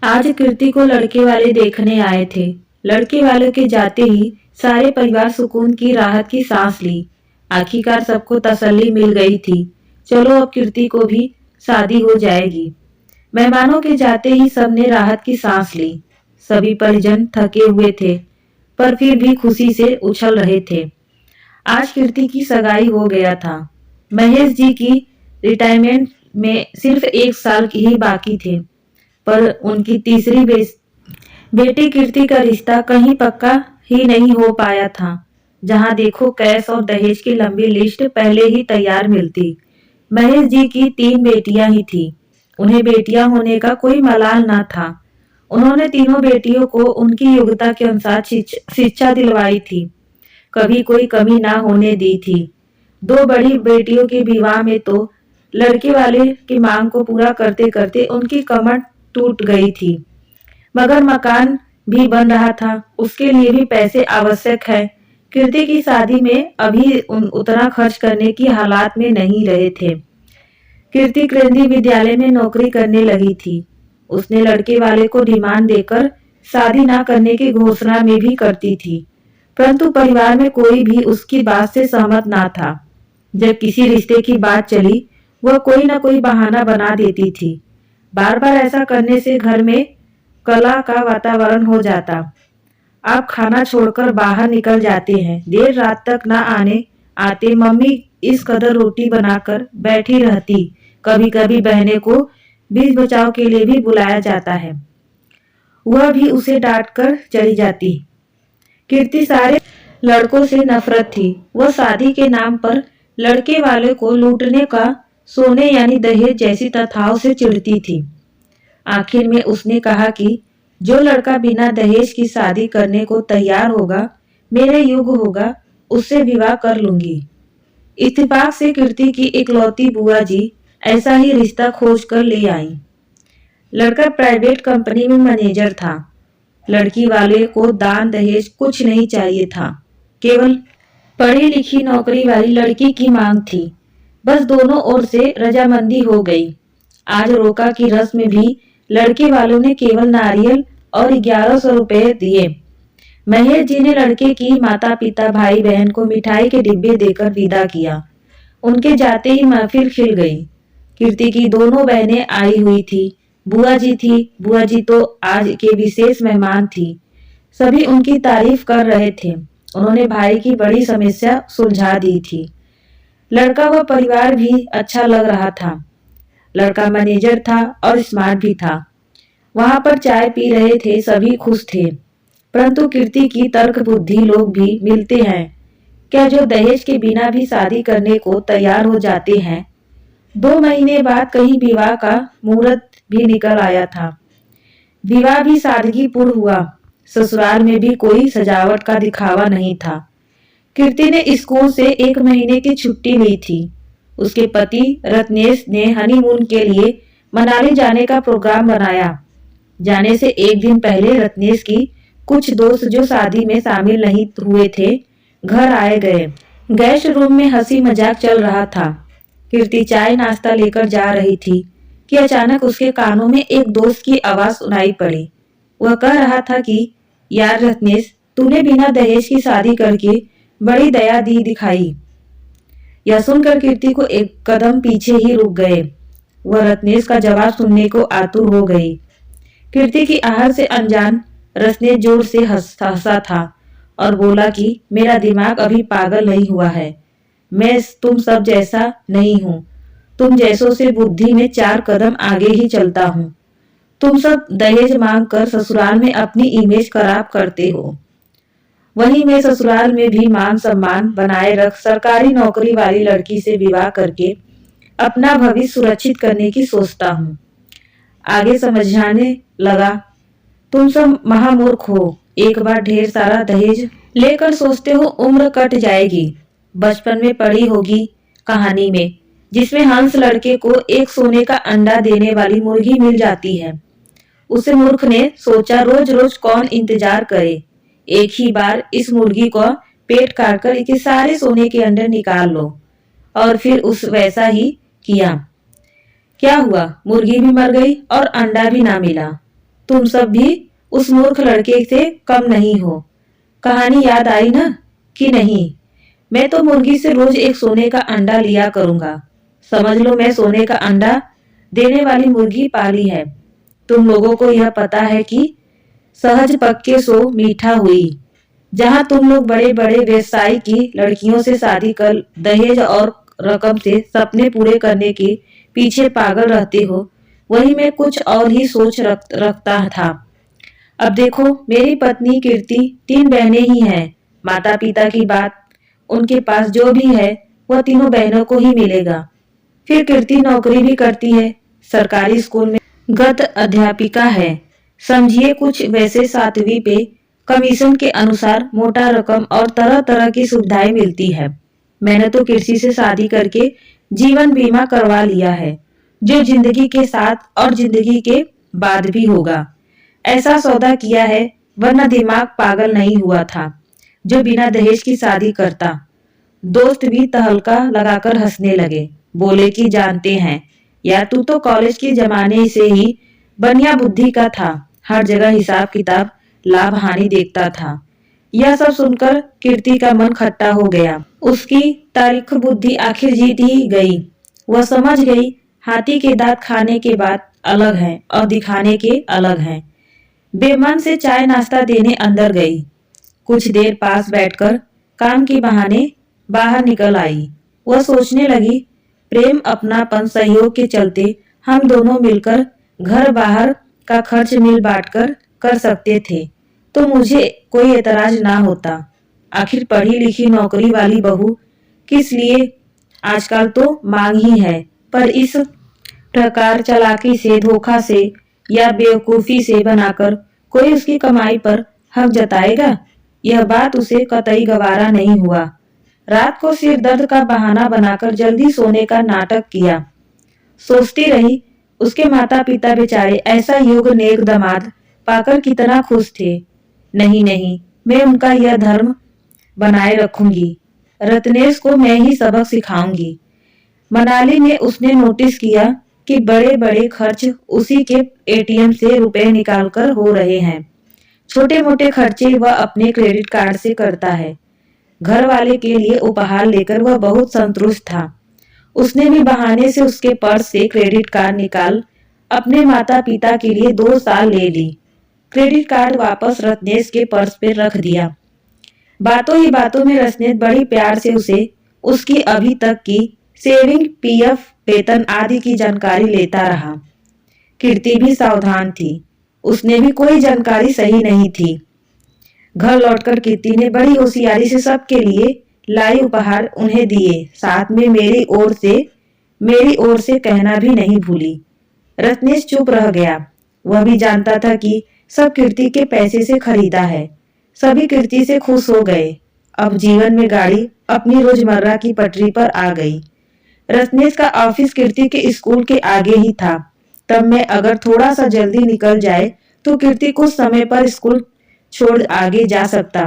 आज कीर्ति को लड़के वाले देखने आए थे। लड़के वालों के जाते ही सारे परिवार सुकून की राहत की सांस ली। आखिरकार सबको तसल्ली मिल गई थी। चलो अब कीर्ति को भी शादी हो जाएगी। मेहमानों के जाते ही सबने राहत की सांस ली। सभी परिजन थके हुए थे, पर फिर भी खुशी से उछल रहे थे। आज कीर्ति की सगाई हो गया था। महेश जी की रिटायरमेंट में सिर्फ 1 साल की ही बाकी थे, पर उनकी तीसरी बेटी कीर्ति का रिश्ता कहीं पक्का ही नहीं हो पाया था। जहां देखो कैश और दहेज की लंबी लिस्ट पहले ही तैयार मिलती। महेश जी की 3 बेटियां ही थी। उन्हें बेटियां होने का कोई मलाल न था। उन्होंने तीनों बेटियों को उनकी योग्यता के अनुसार शिक्षा दिलवाई थी। कभी कोई कमी ना होने दी थी। 2 बड़ी बेटियों के विवाह में तो लड़के वाले की मांग को पूरा करते करते उनकी कमर टूट गई थी। मगर मकान भी बन रहा था, उसके लिए भी पैसे आवश्यक है। कीर्ति की शादी में अभी उतना खर्च करने की हालात में नहीं रहे थे। कीर्ति केंद्रीय विद्यालय में नौकरी करने लगी थी। उसने लड़के वाले को डिमांड देकर शादी ना करने की घोषणा में भी करती थी, परंतु परिवार में कोई भी उसकी बात से सहमत ना था। जब किसी रिश्ते की बात चली, वह कोई न कोई बहाना बना देती थी। बार बार ऐसा करने से घर में कलह का वातावरण हो जाता। आप खाना छोड़कर बाहर निकल जाते हैं, देर रात तक न आते मम्मी इस कदर रोटी बनाकर बैठी रहती। कभी कभी बहने को बीच बचाव के लिए भी बुलाया जाता है, वह भी उसे डांट कर चली जाती। कीर्ति सारे लड़कों से नफरत थी। वह शादी के नाम पर लड़के वाले को लूटने का सोने यानी दहेज जैसी प्रथाओं से चिढ़ती थी। आखिर में उसने कहा कि जो लड़का बिना दहेज की शादी करने को तैयार होगा, मेरे योग्य होगा, उससे विवाह कर लूंगी। इत्तेफाक से कीर्ति की इकलौती बुआ जी ऐसा ही रिश्ता खोज कर ले आई। लड़का प्राइवेट कंपनी में मैनेजर था। लड़की वाले को दान दहेज कुछ नहीं चाहिए था, केवल पढ़ी लिखी नौकरी वाली लड़की की मांग थी। बस दोनों ओर से रजामंदी हो गई। आज रोका की रस्म में भी लड़के वालों ने केवल नारियल और 1100 रुपए दिए। महेश जी ने लड़के की माता पिता भाई बहन को मिठाई के डिब्बे देकर विदा किया। उनके जाते ही महफिल खिल गई। कीर्ति की दोनों बहनें आई हुई थी। बुआ जी थी। बुआ जी तो आज के विशेष मेहमान थी। सभी उनकी तारीफ कर रहे थे। उन्होंने भाई की बड़ी समस्या सुलझा दी थी। लड़का व परिवार भी अच्छा लग रहा था। लड़का मैनेजर था और स्मार्ट भी था। वहां पर चाय पी रहे थे, सभी खुश थे। परंतु कीर्ति की तर्क बुद्धि लोग भी मिलते हैं क्या, जो दहेज के बिना भी शादी करने को तैयार हो जाते हैं। 2 महीने बाद कहीं विवाह का मुहूर्त भी निकल आया था। विवाह भी सादगीपूर्ण हुआ। ससुराल में भी कोई सजावट का दिखावा नहीं था। कीर्ति ने स्कूल से 1 महीने की छुट्टी ली थी। उसके पति रत्नेश ने हनीमून के लिए मनाली जाने का प्रोग्राम बनाया। जाने से एक दिन पहले रत्नेश की कुछ दोस्त जो शादी में शामिल नहीं हुए थे, घर आए गए। गेस्ट रूम में हंसी मजाक चल रहा था। कीर्ति चाय नाश्ता लेकर जा रही थी कि अचानक उसके कानों में एक दोस्त की आवाज सुनाई पड़ी। वह कह रहा था कि यार रत्नेश, तूने बिना दहेज की शादी करके बड़ी दया दी दिखाई। यह सुनकर कीर्ति को एक कदम पीछे ही रुक गए। वह रत्नेश का जवाब सुनने को आतुर हो गई। कीर्ति की आहट से अनजान रत्नेश जोर से हंसा था और बोला कि मेरा दिमाग अभी पागल नहीं हुआ है। मैं तुम सब जैसा नहीं हूँ। तुम जैसों से बुद्धि में 4 कदम आगे ही चलता हूँ। तुम सब दहेज मांग कर ससुराल में अपनी इमेज खराब करते हो। वहीं मैं ससुराल में भी मान सम्मान बनाए रख सरकारी नौकरी वाली लड़की से विवाह करके अपना भविष्य सुरक्षित करने की सोचता हूँ। आगे समझाने लगा, तुम सब महामूर्ख हो। एक बार ढेर सारा दहेज लेकर सोचते हो उम्र कट जाएगी। बचपन में पढ़ी होगी कहानी में, जिसमें हंस लड़के को एक सोने का अंडा देने वाली मुर्गी मिल जाती है। उसे मूर्ख ने सोचा रोज रोज कौन इंतजार करे, एक ही बार इस मुर्गी को पेट काटकर इसके सारे सोने के अंडे निकाल लो। और फिर उस वैसा ही किया। क्या हुआ, मुर्गी भी मर गई और अंडा भी ना मिला। तुम सब भी उस मूर्ख लड़के से कम नहीं हो। कहानी याद आई ना कि नहीं? मैं तो मुर्गी से रोज एक सोने का अंडा लिया करूंगा। समझ लो मैं सोने का अंडा देने वाली मुर्गी पाली है। तुम लोगों को यह पता है कि सहज पक्के सो मीठा हुई। जहां तुम लोग बड़े बड़े व्यवसायी की लड़कियों से शादी कर दहेज और रकम से सपने पूरे करने के पीछे पागल रहते हो, वही मैं कुछ और ही सोच रखता था। अब देखो, मेरी पत्नी कीर्ति 3 बहनें ही हैं। माता पिता की बात, उनके पास जो भी है वह तीनों बहनों को ही मिलेगा। फिर कीर्ति नौकरी भी करती है, सरकारी स्कूल में गत अध्यापिका है। समझिए कुछ वैसे 7वीं पे कमीशन के अनुसार मोटा रकम और तरह तरह की सुविधाएं मिलती है। मैंने तो कीर्ति से शादी करके जीवन बीमा करवा लिया है, जो जिंदगी के साथ और जिंदगी के बाद भी होगा। ऐसा सौदा किया है, वरना दिमाग पागल नहीं हुआ था जो बिना दहेज की शादी करता। दोस्त भी तहलका लगाकर हंसने लगे, बोले कि जानते हैं यार, तू तो कॉलेज के जमाने से ही बनिया बुद्धि का था। हर जगह हिसाब किताब लाभ हानि देखता था। यह सब सुनकर कीर्ति का मन खट्टा हो गया। उसकी तारीख बुद्धि आखिर जीत ही गई। वह समझ गई हाथी के दांत खाने के बाद अलग है और दिखाने के अलग हैं। बेमन से चाय नाश्ता देने अंदर गई। कुछ देर पास बैठकर काम के बहाने बाहर निकल आई। वह सोचने लगी, प्रेम अपनापन सहयोग के चलते हम दोनों मिलकर घर बाहर का खर्च मिल बांटकर कर सकते थे तो मुझे कोई एतराज ना होता। आखिर पढ़ी लिखी नौकरी वाली बहू किस लिए? आजकल तो मांग ही है, पर इस प्रकार चालाकी से, धोखा से या बेवकूफी से बनाकर कोई उसकी कमाई पर हक जताएगा? यह बात उसे कतई गवारा नहीं हुआ। रात को सिर दर्द का बहाना बनाकर जल्दी सोने का नाटक किया। सोचती रही, उसके माता पिता बेचारे ऐसा योग्य नेक दामाद पाकर कितना खुश थे। नहीं नहीं, मैं उनका यह धर्म बनाए रखूंगी। रत्नेश को मैं ही सबक सिखाऊंगी। मनाली में उसने नोटिस किया कि बड़े बड़े खर्च उसी के एटीएम से रुपए निकालकर हो रहे हैं। छोटे मोटे खर्चे वह अपने क्रेडिट कार्ड से करता है। घर वाले के लिए उपहार लेकर वह बहुत संतुष्ट था। उसने भी बहाने से उसके पर्स से क्रेडिट कार्ड निकाल अपने माता पिता के लिए 2 साल ले ली। क्रेडिट कार्ड वापस रत्नेश के पर्स पे रख दिया। बातों ही बातों में रत्नेश बड़ी प्यार से उसे उसकी अभी तक की सेविंग, पीएफ, वेतन आदि की जानकारी लेता रहा। कीर्ति भी सावधान थी, उसने भी कोई जानकारी सही नहीं थी। घर लौटकर कीर्ति ने बड़ी होशियारी से सबके लिए लाई उपहार उन्हें दिए, साथ में मेरी ओर से कहना भी नहीं भूली। रत्नेश चुप रह गया। वह भी जानता था कि सब कीर्ति के पैसे से खरीदा है। सभी कीर्ति से खुश हो गए। अब जीवन में गाड़ी अपनी रोजमर्रा की पटरी पर आ गई। रत्नेश का ऑफिस कीर्ति के स्कूल के आगे ही था। तब में अगर थोड़ा सा जल्दी निकल जाए तो कीर्ति कुछ समय पर स्कूल छोड़ आगे जा सकता।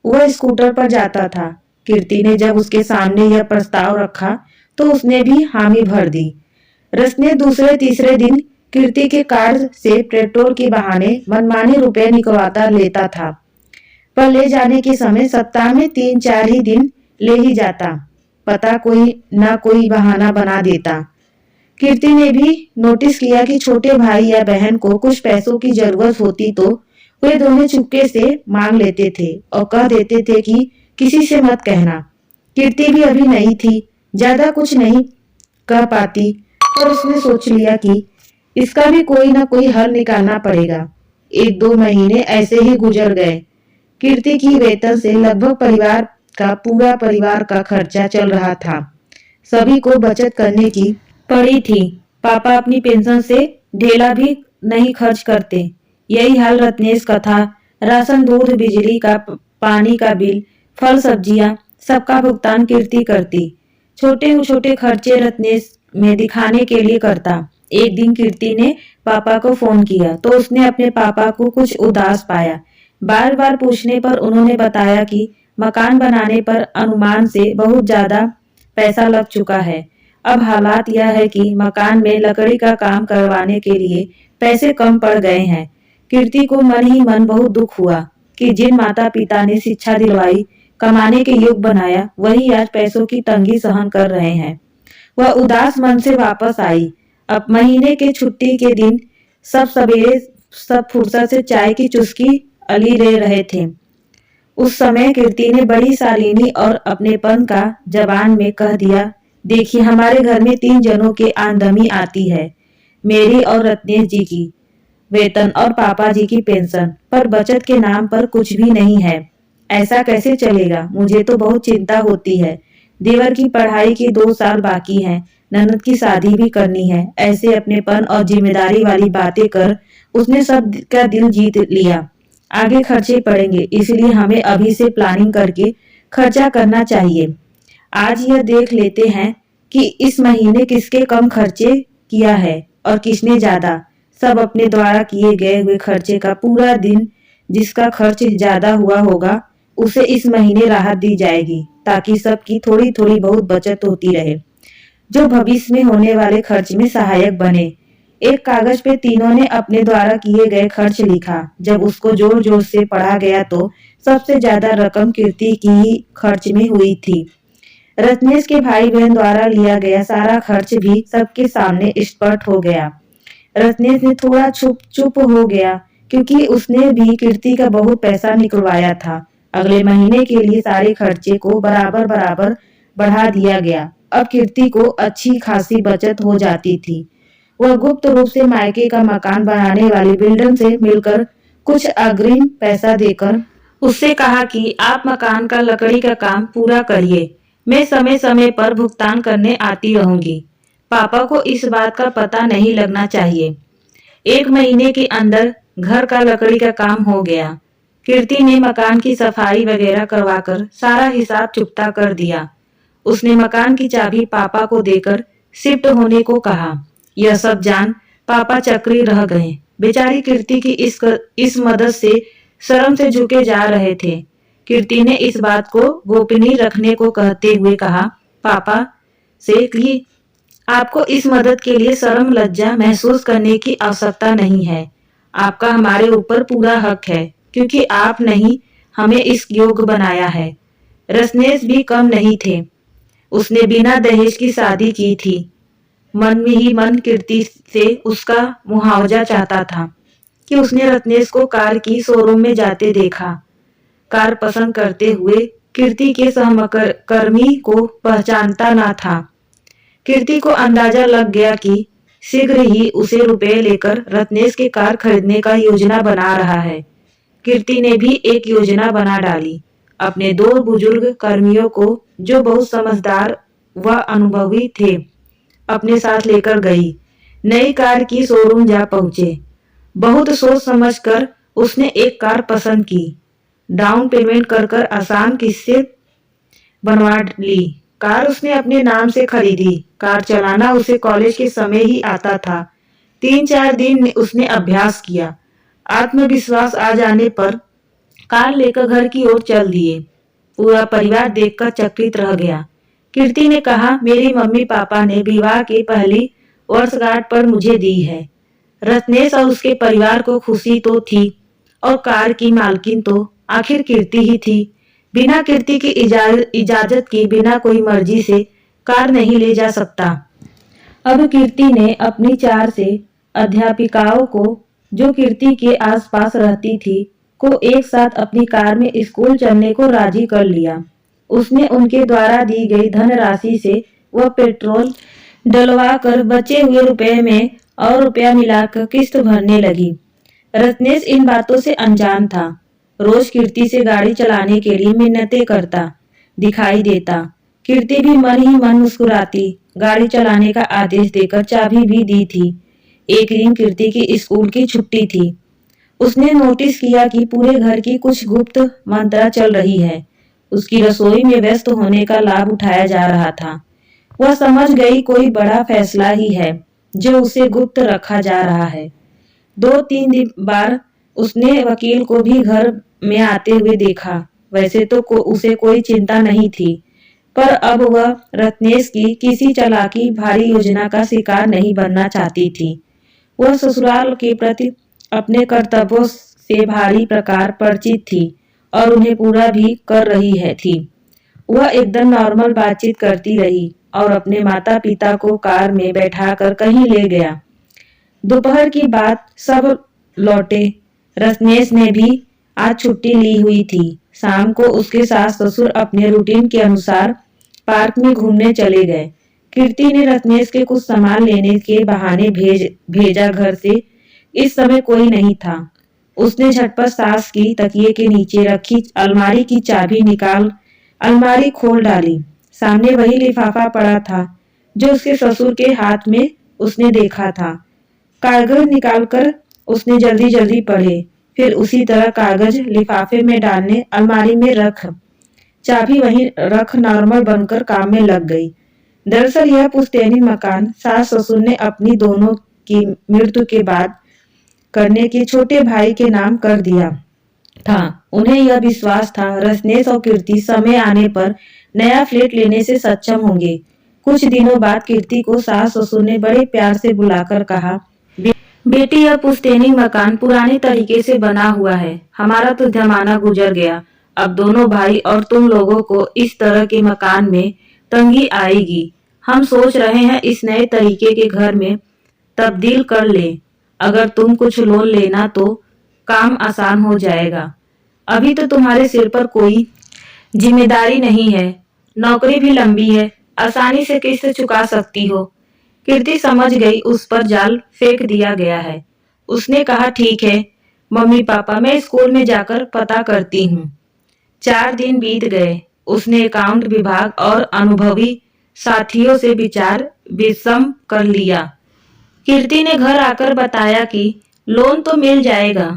वह स्कूटर पर जाता था। कीर्ति ने जब उसके सामने यह प्रस्ताव रखा तो उसने भी हामी भर दी। रत्नेश दूसरे तीसरे दिन कीर्ति के कार्ड से पेट्रोल के बहाने मनमाने रुपए निकलवाता लेता था, पर ले जाने के समय सप्ताह में 3-4 ही दिन ले ही जाता। पता कोई ना कोई बहाना बना देता। कीर्ति ने भी नोटिस किया कि छोटे भाई या बहन को कुछ पैसों की जरूरत होती तो वे दोनों चुपके से मांग लेते थे और कह देते थे कि किसी से मत कहना। कीर्ति भी अभी नई थी, ज्यादा कुछ नहीं कह पाती, पर उसने सोच लिया कि इसका भी कोई ना कोई हल निकालना पड़ेगा। 1-2 महीने ऐसे ही गुजर गए। कीर्ति की वेतन से लगभग पूरा परिवार का खर्चा चल रहा था। सभी को बचत करने की पड़ी थी। पापा अपनी पेंशन से ढेला भी नहीं खर्च करते। यही हाल रत्नेश का था। राशन, दूध, बिजली का, पानी का बिल, फल सब्जियां, सबका भुगतान कीर्ति करती। छोटे छोटे खर्चे रत्नेश में दिखाने के लिए करता। एक दिन कीर्ति ने पापा को फोन किया तो उसने अपने पापा को कुछ उदास पाया। बार बार पूछने पर उन्होंने बताया कि मकान बनाने पर अनुमान से बहुत ज्यादा पैसा लग चुका है। अब हालात यह है कि मकान में लकड़ी का काम करवाने के लिए पैसे कम पड़ गए हैं। कीर्ति को मन ही मन बहुत दुख हुआ कि जिन माता पिता ने शिक्षा दिलवाई, कमाने के योग्य बनाया, वही आज पैसों की तंगी सहन कर रहे हैं। वह उदास मन से वापस आई। अब महीने के छुट्टी के दिन सब सवेरे सब फुर्सत से चाय की चुस्की अली ले रहे थे। उस समय कीर्ति ने बड़ी शालीनी और अपनेपन का जबान में कह दिया, देखिए हमारे घर में 3 जनों की आमदनी आती है, मेरी और रत्नेश जी की वेतन और पापा जी की पेंशन, पर बचत के नाम पर कुछ भी नहीं है। ऐसा कैसे चलेगा? मुझे तो बहुत चिंता होती है। देवर की पढ़ाई के 2 साल बाकी हैं, ननद की शादी भी करनी है। ऐसे अपनेपन और जिम्मेदारी वाली बातें कर उसने सब का दिल जीत लिया। आगे खर्चे पड़ेंगे, इसलिए हमें अभी से प्लानिंग करके खर्चा करना चाहिए। आज यह देख लेते हैं कि इस महीने किसके कम खर्चे किया है और किसने ज्यादा। सब अपने द्वारा किए गए हुए खर्चे का पूरा दिन जिसका खर्च ज्यादा हुआ होगा उसे इस महीने राहत दी जाएगी, ताकि सबकी थोड़ी थोड़ी बहुत बचत होती रहे, जो भविष्य में होने वाले खर्च में सहायक बने। एक कागज पे तीनों ने अपने द्वारा किए गए खर्च लिखा। जब उसको जोर जोर से पढ़ा गया तो सबसे ज्यादा रकम कीर्ति की ही खर्च में हुई थी। रत्नेश के भाई बहन द्वारा लिया गया सारा खर्च भी सबके सामने स्पष्ट हो गया। रत्नेश ने थोड़ा चुप हो गया, क्योंकि उसने भी कीर्ति का बहुत पैसा निकलवाया था। अगले महीने के लिए सारे खर्चे को बराबर बराबर बढ़ा दिया गया। अब कीर्ति को अच्छी खासी बचत हो जाती थी। वह गुप्त रूप से मायके का मकान बनाने वाली बिल्डर से मिलकर कुछ अग्रिम पैसा देकर उससे कहा कि आप मकान का लकड़ी का काम पूरा करिए, मैं समय समय पर भुगतान करने आती रहूंगी। पापा को इस बात का पता नहीं लगना चाहिए। 1 महीने के अंदर घर का लकड़ी का काम हो गया। कीर्ति ने मकान की सफाई वगैरह करवाकर सारा हिसाब चुकता कर दिया। उसने मकान की चाबी पापा को देकर शिफ्ट होने को कहा। यह सब जान पापा चक्री रह गए। बेचारी कीर्ति की इस मदद से शर्म से झुके जा रहे थे। कीर्ति ने इस बात को गोपनीय रखने को कहते हुए कहा पापा से कि आपको इस मदद के लिए शर्म लज्जा महसूस करने की आवश्यकता नहीं है। आपका हमारे ऊपर पूरा हक है, क्योंकि आप नहीं हमें इस योग्य बनाया है। रत्नेश भी कम नहीं थे। उसने बिना दहेज की शादी की थी। मन में ही मन कीर्ति से उसका मुआवजा चाहता था कि उसने रत्नेश को कार की शोरूम में जाते देखा। कार पसंद करते हुए कीर्ति के सहकर्मी को पहचानता न था। कीर्ति को अंदाजा लग गया कि शीघ्र ही उसे रुपए लेकर रत्नेश की कार खरीदने का योजना बना रहा है। कीर्ति ने भी एक योजना बना डाली। अपने 2 बुजुर्ग कर्मियों को, जो बहुत समझदार व अनुभवी थे, अपने साथ लेकर गई। नई कार की शोरूम जा पहुंचे। बहुत सोच समझकर उसने एक कार पसंद की। डाउन पेमेंट कर आसान किस्तें बनवा ली। कार उसने अपने नाम से खरीदी। कार चलाना उसे कॉलेज के समय ही आता था। 3-4 दिन उसने अभ्यास किया। आत्मविश्वास आ जाने पर कार लेकर घर की ओर चल दिए। पूरा परिवार देखकर चकित रह गया। कीर्ति ने कहा, मेरी मम्मी पापा ने विवाह की पहली वर्षगांठ पर मुझे दी है। रत्नेश और उसके परिवार को खुशी तो थी, और कार की मालकिन तो आखिर कीर्ति ही थी। बिना कीर्ति की इजाजत की बिना कोई मर्जी से कार नहीं ले जा सकता। अब कीर्ति ने अपनी 4 से अध्यापिकाओं को, जो कीर्ति के आसपास रहती थी, को एक साथ अपनी कार में स्कूल चलने को राजी कर लिया। उसने उनके द्वारा दी गई धनराशि से वह पेट्रोल डलवा कर बचे हुए रुपए में और रुपया मिलाकर किस्त भरने लगी। रत्नेश इन बातों से अनजान था। रोज कीर्ति से गाड़ी चलाने के लिए मिन्नतें करता दिखाई देता। कीर्ति भी मन ही मन मुस्कुराती गाड़ी चलाने का आदेश देकर चाबी भी दी थी। एक दिन कीर्ति की स्कूल की छुट्टी थी। उसने नोटिस किया कि पूरे घर की कुछ गुप्त मंत्रा चल रही है। उसकी रसोई में व्यस्त होने का लाभ उठाया जा रहा था। वह समझ गई कोई बड़ा फैसला ही है जो उसे गुप्त रखा जा रहा है। 2-3 बार उसने वकील को भी घर में आते हुए देखा। वैसे तो उसे कोई चिंता नहीं थी, पर अब वह रत्नेश की किसी चालाकी भारी योजना का शिकार नहीं बनना चाहती थी। वह ससुराल के प्रति अपने कर्तव्यों से भारी प्रकार परिचित थी और उन्हें पूरा भी कर रही है थी। वह एकदम नॉर्मल बातचीत करती रही और अपने माता पिता को कार में बैठाकर कहीं ले गया। दोपहर की बात सब लौटे। रत्नेश ने भी आज छुट्टी ली हुई थी। शाम को उसके सास ससुर अपने रूटीन के अनुसार पार्क में घूमने चले गए। कीर्ति ने रत्नेश के कुछ सामान लेने के बहाने भेजा घर से। इस समय कोई नहीं था। उसने झटपट सास की तकिए के नीचे रखी अलमारी की चाबी निकाल अलमारी खोल डाली। सामने वही लिफाफा पड़ा था जो उसके ससुर के हाथ में उसने देखा था। कागज निकालकर उसने जल्दी जल्दी पढ़े, फिर उसी तरह कागज लिफाफे में डालने अलमारी में रख चाबी वहीं रख नॉर्मल बनकर काम में लग गई। दरअसल यह पुश्तैनी मकान सास ससुर ने अपनी दोनों की मृत्यु के बाद करने के छोटे भाई के नाम कर दिया था। उन्हें यह विश्वास था रत्नेश और कीर्ति समय आने पर नया फ्लैट लेने से सक्षम होंगे। कुछ दिनों बाद कीर्ति को सास ससुर ने बड़े प्यार से बुलाकर कहा, बेटी यह पुश्तैनी मकान पुराने तरीके से बना हुआ है। हमारा तो जमाना गुजर गया। अब दोनों भाई और तुम लोगों को इस तरह के मकान में तंगी आएगी। हम सोच रहे हैं इस नए तरीके के घर में तब्दील कर ले। अगर तुम कुछ लोन लेना तो काम आसान हो जाएगा। अभी तो तुम्हारे सिर पर कोई जिम्मेदारी नहीं है, नौकरी भी लंबी है, आसानी से किस्त चुका सकती हो। कीर्ति समझ गई उस पर जाल फेंक दिया गया है। उसने कहा, ठीक है मम्मी पापा, मैं स्कूल में जाकर पता करती हूँ। 4 दिन बीत गए। उसने अकाउंट विभाग और अनुभवी साथियों से विचार विमर्श कर लिया। कीर्ति ने घर आकर बताया कि लोन तो मिल जाएगा,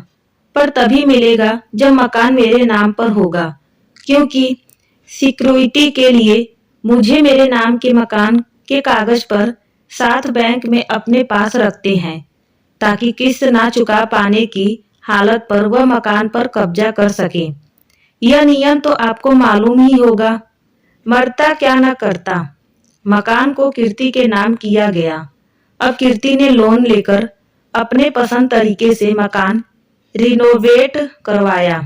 पर तभी मिलेगा जब मकान मेरे नाम पर होगा, क्योंकि सिक्योरिटी के लिए मुझे मेरे नाम के मकान के कागज पर साथ बैंक में अपने पास रखते हैं, ताकि किस्त ना चुका पाने की हालत पर वह मकान पर कब्जा कर सके। यह नियम तो आपको मालूम ही होगा। मरता क्या न करता। मकान को कीर्ति के नाम किया गया। अब कीर्ति ने लोन लेकर अपने पसंद तरीके से मकान रिनोवेट करवाया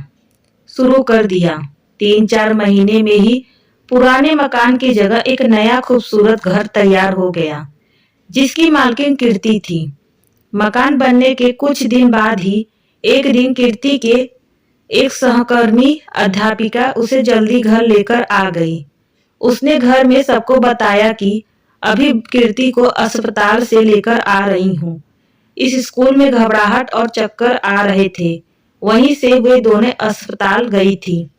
शुरू कर दिया। 3-4 महीने में ही पुराने मकान की जगह एक नया खूबसूरत घर तैयार हो गया, जिसकी मालकिन कीर्ति थी। मकान बनने के कुछ दिन बाद ही एक दिन कीर्ति के एक सहकर्मी अध्यापिका उसे जल्दी घर लेकर आ गई। उसने घर में सबको बताया कि अभी कीर्ति को अस्पताल से लेकर आ रही हूँ। इस स्कूल में घबराहट और चक्कर आ रहे थे, वहीं से वे दोनों अस्पताल गई थी।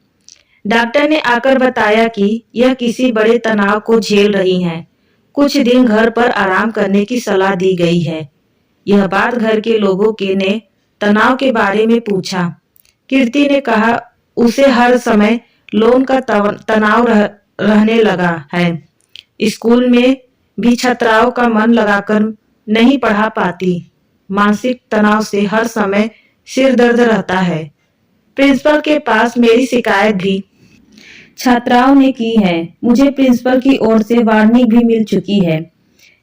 डॉक्टर ने आकर बताया कि यह किसी बड़े तनाव को झेल रही हैं। कुछ दिन घर पर आराम करने की सलाह दी गई है। यह बात घर के लोगों के ने तनाव के बारे में पूछा। कीर्ति ने कहा उसे हर समय लोन का तनाव रहने लगा है। स्कूल में भी छात्राओं का मन लगाकर नहीं पढ़ा पाती। मानसिक तनाव से हर समय सिर दर्द रहता है। प्रिंसिपल के पास मेरी शिकायत भी छात्राओं ने की है। मुझे प्रिंसिपल की ओर से वार्निंग भी मिल चुकी है।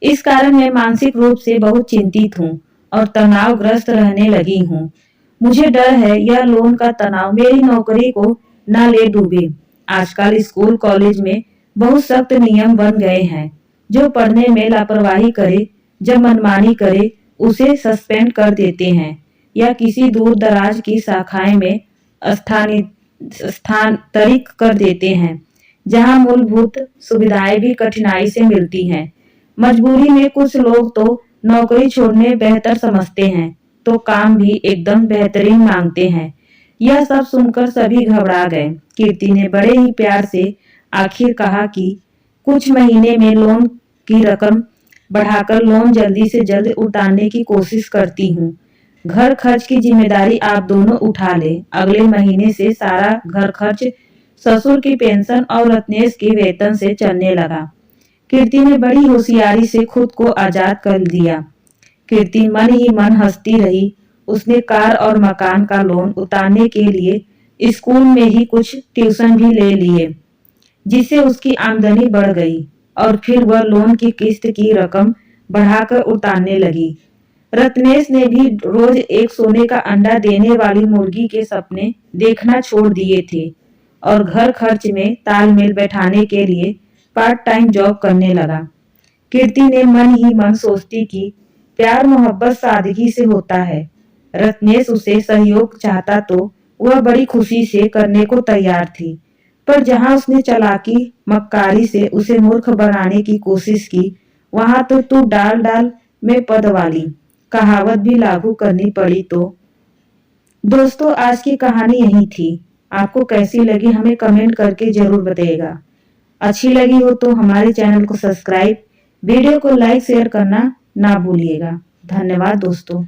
इस कारण मैं मानसिक रूप से बहुत चिंतित हूँ और तनावग्रस्त रहने लगी हूँ। मुझे डर है यह लोन का तनाव मेरी नौकरी को न ले डूबे। आजकल स्कूल कॉलेज में बहुत सख्त नियम बन गए हैं। जो पढ़ने में लापरवाही करे, जब मनमानी करे, उसे सस्पेंड कर देते हैं या किसी दूर दराज की शाखाएं में स्थानांतरित कर देते हैं, जहां मूलभूत सुविधाएं भी कठिनाई से मिलती हैं। मजबूरी में कुछ लोग तो नौकरी छोड़ने बेहतर समझते हैं, तो काम भी एकदम बेहतरीन मांगते हैं। यह सब सुनकर सभी घबरा गए। कीर्ति ने बड़े ही प्यार से आखिर कहा कि कुछ महीने में लोन की रकम बढ़ाकर लोन जल्दी से जल्द उतारने की कोशिश करती हूँ। घर खर्च की जिम्मेदारी आप दोनों उठा ले। अगले महीने से सारा घर खर्च ससुर की पेंशन और रत्नेश के वेतन से चलने लगा। कीर्ति ने बड़ी होशियारी से खुद को आजाद कर दिया। कीर्ति मन ही मन हंसती रही। उसने कार और मकान का लोन उतारने के लिए स्कूल में ही कुछ ट्यूशन भी ले लिए, जिससे उसकी आमदनी बढ़ गई और फिर वह लोन की किस्त की रकम बढ़ाकर उतारने लगी। रत्नेश ने भी रोज एक सोने का अंडा देने वाली मुर्गी के सपने देखना छोड़ दिए थे और घर खर्च में तालमेल बैठाने के लिए पार्ट टाइम जॉब करने लगा। कीर्ति ने मन ही मन सोचती कि प्यार मोहब्बत सादगी से होता है। रत्नेश उसे सहयोग चाहता तो वह बड़ी खुशी से करने को तैयार थी, पर जहां उसने चालाकी मक्कारी से उसे मूर्ख बनाने की कोशिश की, वहां तो तू डाल डाल में पद वाली कहावत भी लागू करनी पड़ी। तो दोस्तों, आज की कहानी यही थी। आपको कैसी लगी हमें कमेंट करके जरूर बताइएगा। अच्छी लगी हो तो हमारे चैनल को सब्सक्राइब, वीडियो को लाइक शेयर करना ना भूलिएगा। धन्यवाद दोस्तों।